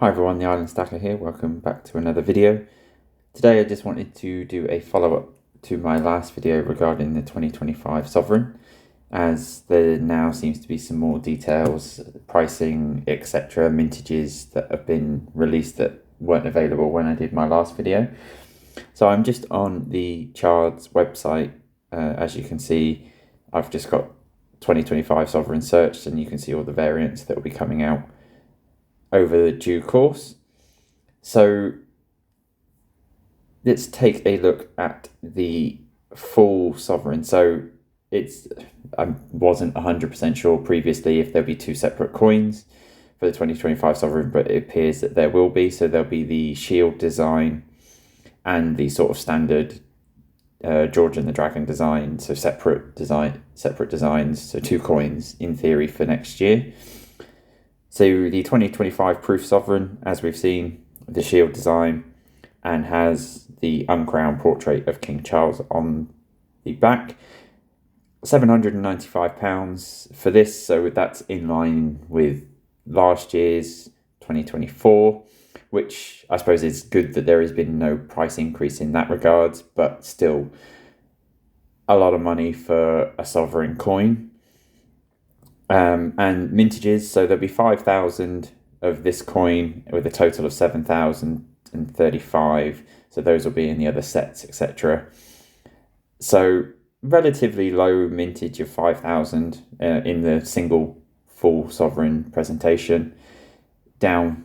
Hi everyone, the Island Stacker here. Welcome back to another video. Today I just wanted to do a follow-up to my last video regarding the 2025 Sovereign, as there now seems to be some more details, pricing, etc., mintages that have been released that weren't available when I did my last video. So I'm just on the Chard's website. As you can see, I've just got 2025 Sovereign searched, and you can see all the variants that will be coming out over the due course. So let's take a look at the full Sovereign. So I wasn't 100% sure previously if there'll be two separate coins for the 2025 Sovereign, but it appears that there will be. So there'll be the shield design and the sort of standard George and the Dragon design. So separate designs. So two coins in theory for next year. So the 2025 Proof Sovereign, as we've seen, the shield design, and has the uncrowned portrait of King Charles on the back. £795 for this, so that's in line with last year's 2024, which I suppose is good that there has been no price increase in that regard, but still a lot of money for a sovereign coin. And mintages, so there'll be 5,000 of this coin with a total of 7,035. So those will be in the other sets, etc. So relatively low mintage of 5,000 in the single full sovereign presentation, down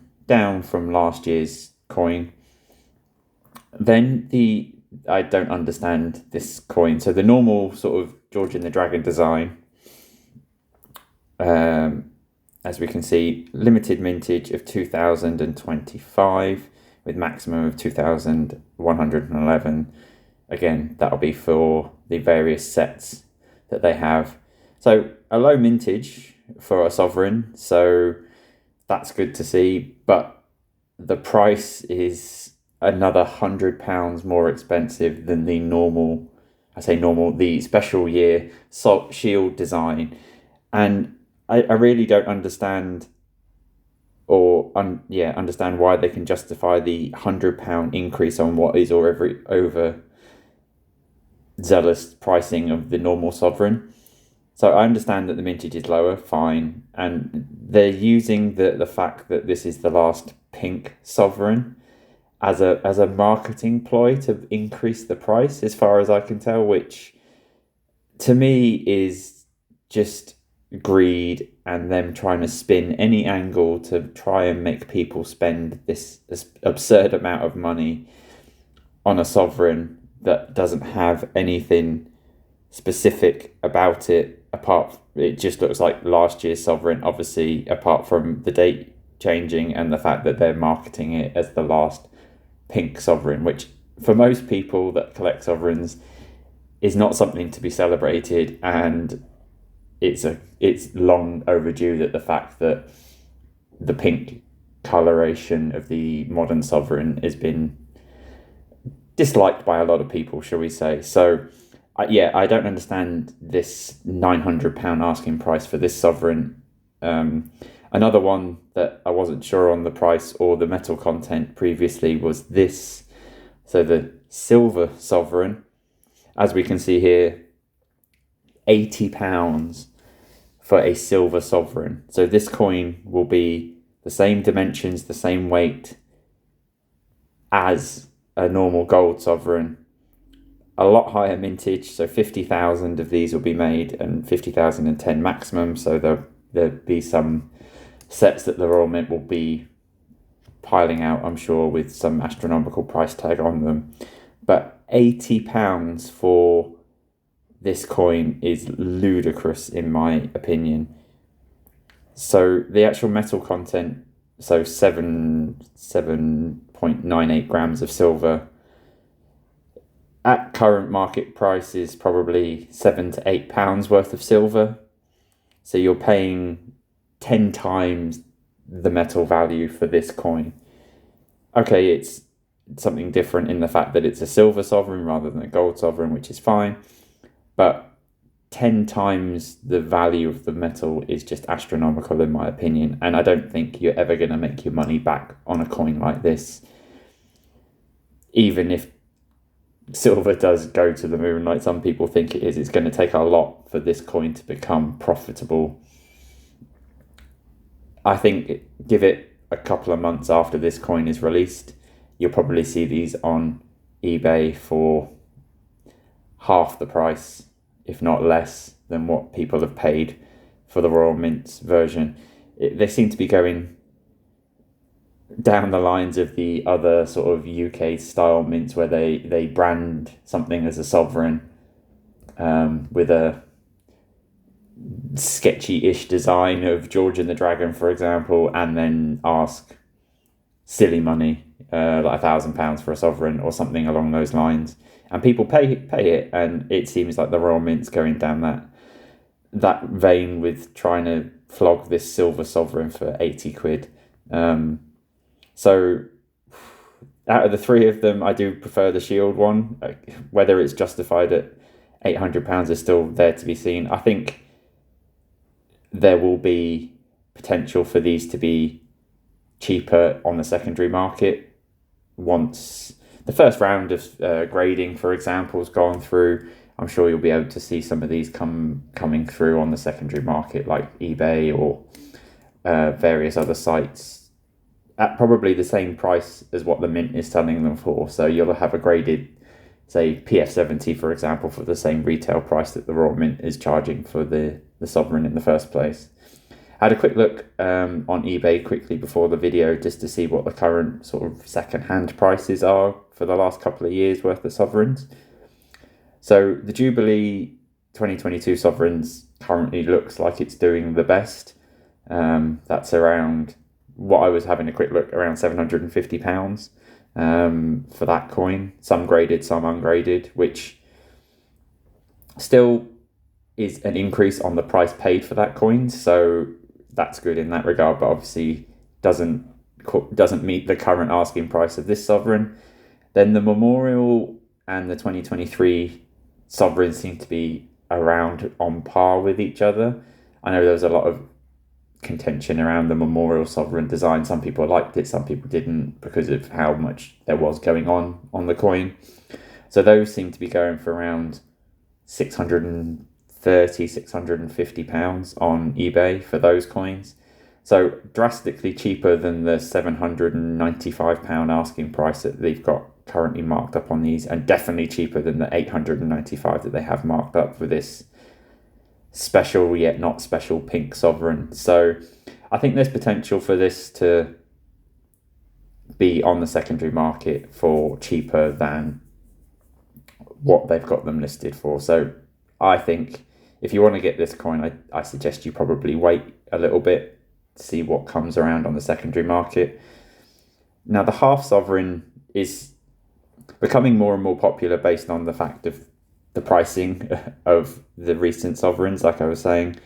from last year's coin. Then I don't understand this coin. So the normal sort of George and the Dragon design. As we can see, limited mintage of 2025 with maximum of 2,111. Again, that'll be for the various sets that they have. So a low mintage for a sovereign, so that's good to see, but the price is another £100 more expensive than the normal, the special year shield design. And I really don't understand understand why they can justify the £100 increase on what is already over zealous pricing of the normal sovereign. So I understand that the mintage is lower, fine, and they're using the fact that this is the last pink sovereign as a marketing ploy to increase the price, as far as I can tell, which to me is just greed and them trying to spin any angle to try and make people spend this absurd amount of money on a sovereign that doesn't have anything specific about it it just looks like last year's sovereign, obviously, apart from the date changing and the fact that they're marketing it as the last pink sovereign, which for most people that collect sovereigns is not something to be celebrated, and it's long overdue that the fact that the pink coloration of the modern sovereign has been disliked by a lot of people, shall we say. So I don't understand this £900 asking price for this sovereign. Another one that I wasn't sure on the price or the metal content previously was this. So the silver sovereign, as we can see here, £80 for a silver sovereign. So this coin will be the same dimensions, the same weight as a normal gold sovereign. A lot higher mintage, so 50,000 of these will be made and 50,010 maximum. So there'll be some sets that the Royal Mint will be piling out, I'm sure, with some astronomical price tag on them. But £80 for this coin is ludicrous in my opinion. So the actual metal content, so 7.98 grams of silver, at current market price is probably £7 to £8 worth of silver. So you're paying 10 times the metal value for this coin. Okay, it's something different in the fact that it's a silver sovereign rather than a gold sovereign, which is fine. But 10 times the value of the metal is just astronomical in my opinion, and I don't think you're ever going to make your money back on a coin like this. Even if silver does go to the moon like some people think it is, it's going to take a lot for this coin to become profitable. I think give it a couple of months after this coin is released, you'll probably see these on eBay for half the price, if not less, than what people have paid for the Royal Mint's version. They seem to be going down the lines of the other sort of UK style mints where they brand something as a sovereign with a sketchy-ish design of George and the Dragon, for example, and then ask silly money, like £1,000 for a sovereign or something along those lines, and people pay it. And it seems like the Royal Mint's going down that vein with trying to flog this silver sovereign for 80 quid. So out of the three of them, I do prefer the Shield one. Whether it's justified at £800 is still there to be seen. I think there will be potential for these to be cheaper on the secondary market once the first round of grading, for example, has gone through. I'm sure you'll be able to see some of these coming through on the secondary market, like eBay or various other sites, at probably the same price as what the Mint is selling them for. So you'll have a graded, say, PF70, for example, for the same retail price that the Royal Mint is charging for the sovereign in the first place. I had a quick look on eBay quickly before the video just to see what the current sort of second-hand prices are for the last couple of years worth of sovereigns. So the Jubilee 2022 sovereigns currently looks like it's doing the best. That's around, what I was having a quick look, around £750 for that coin. Some graded, some ungraded, which still is an increase on the price paid for that coin. So that's good in that regard, but obviously doesn't meet the current asking price of this sovereign. Then the Memorial and the 2023 sovereigns seem to be around on par with each other. I know there was a lot of contention around the Memorial sovereign design. Some people liked it, some people didn't, because of how much there was going on the coin. So those seem to be going for around £650 on eBay for those coins. So drastically cheaper than the £795 asking price that they've got currently marked up on these, and definitely cheaper than the £895 that they have marked up for this special yet not special pink sovereign. So I think there's potential for this to be on the secondary market for cheaper than what they've got them listed for. So I think if you want to get this coin, I suggest you probably wait a little bit, see what comes around on the secondary market. Now, the half sovereign is becoming more and more popular based on the fact of the pricing of the recent sovereigns, like I was saying.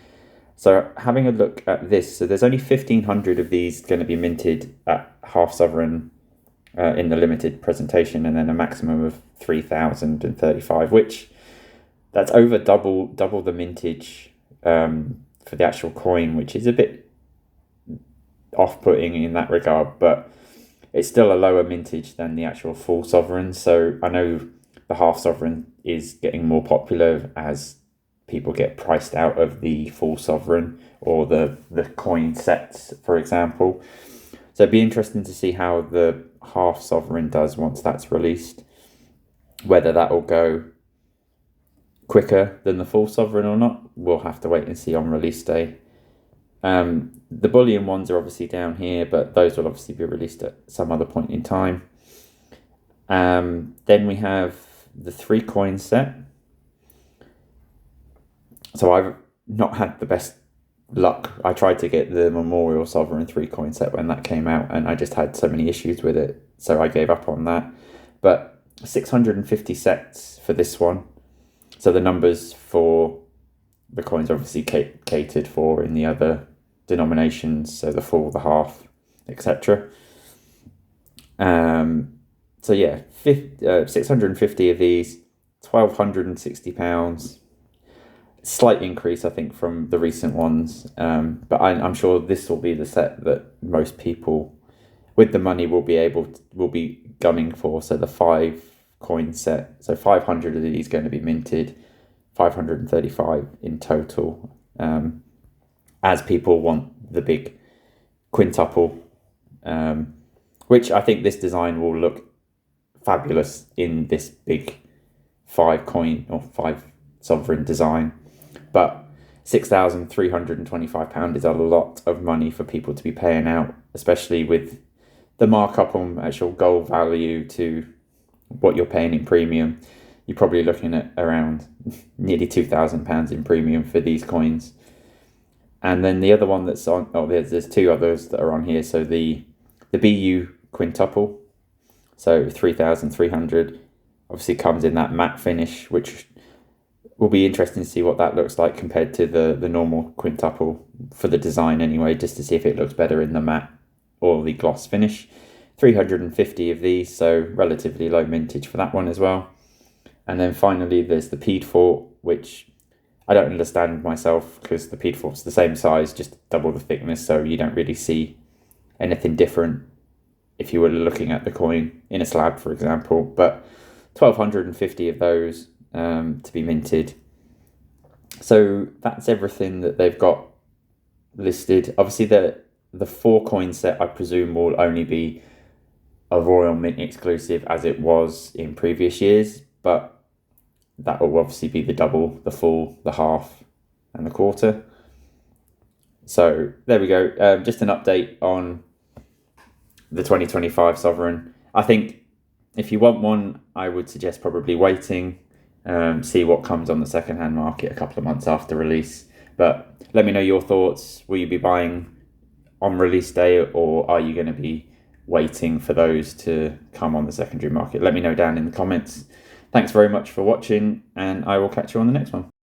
So having a look at this, so there's only 1,500 of these going to be minted at half sovereign in the limited presentation, and then a maximum of 3,035, which that's over double the mintage for the actual coin, which is a bit off-putting in that regard, but it's still a lower mintage than the actual full sovereign. So I know the half sovereign is getting more popular as people get priced out of the full sovereign or the coin sets, for example. So it'd be interesting to see how the half sovereign does once that's released, whether that will go quicker than the full sovereign or not. We'll have to wait and see on release day. The bullion ones are obviously down here, but those will obviously be released at some other point in time. Then we have the 3 coin set. So I've not had the best luck. I tried to get the Memorial Sovereign 3 coin set when that came out, and I just had so many issues with it, so I gave up on that. But 650 sets for this one. So the numbers for the coins are obviously catered for in the other denominations, so the full, the half, etc. So yeah, 650 of these, £1,260. Slight increase, I think, from the recent ones. But I'm sure this will be the set that most people with the money will be gunning for. So the 5 coin set. So 500 of these going to be minted, 535 in total. As people want the big quintuple, which I think this design will look fabulous in this big 5 coin or 5 sovereign design. But £6,325 is a lot of money for people to be paying out, especially with the markup on actual gold value to what you're paying in premium. You're probably looking at around nearly £2,000 in premium for these coins. And then the other one that's on, there's 2 others that are on here. So the BU quintuple, so 3,300, obviously comes in that matte finish, which will be interesting to see what that looks like compared to the normal quintuple for the design anyway, just to see if it looks better in the matte or the gloss finish. 350 of these, so relatively low mintage for that one as well. And then finally there's the Piedfort, which I don't understand myself because the Piedfort's the same size, just double the thickness, so you don't really see anything different if you were looking at the coin in a slab, for example. But 1,250 of those to be minted. So that's everything that they've got listed. Obviously the 4 coin set, I presume, will only be a Royal Mint exclusive as it was in previous years, but that will obviously be the double, the full, the half, and the quarter. So there we go. Just an update on the 2025 Sovereign. I think if you want one, I would suggest probably waiting, see what comes on the second-hand market a couple of months after release. But let me know your thoughts. Will you be buying on release day, or are you going to be waiting for those to come on the secondary market? Let me know down in the comments. Thanks very much for watching, and I will catch you on the next one.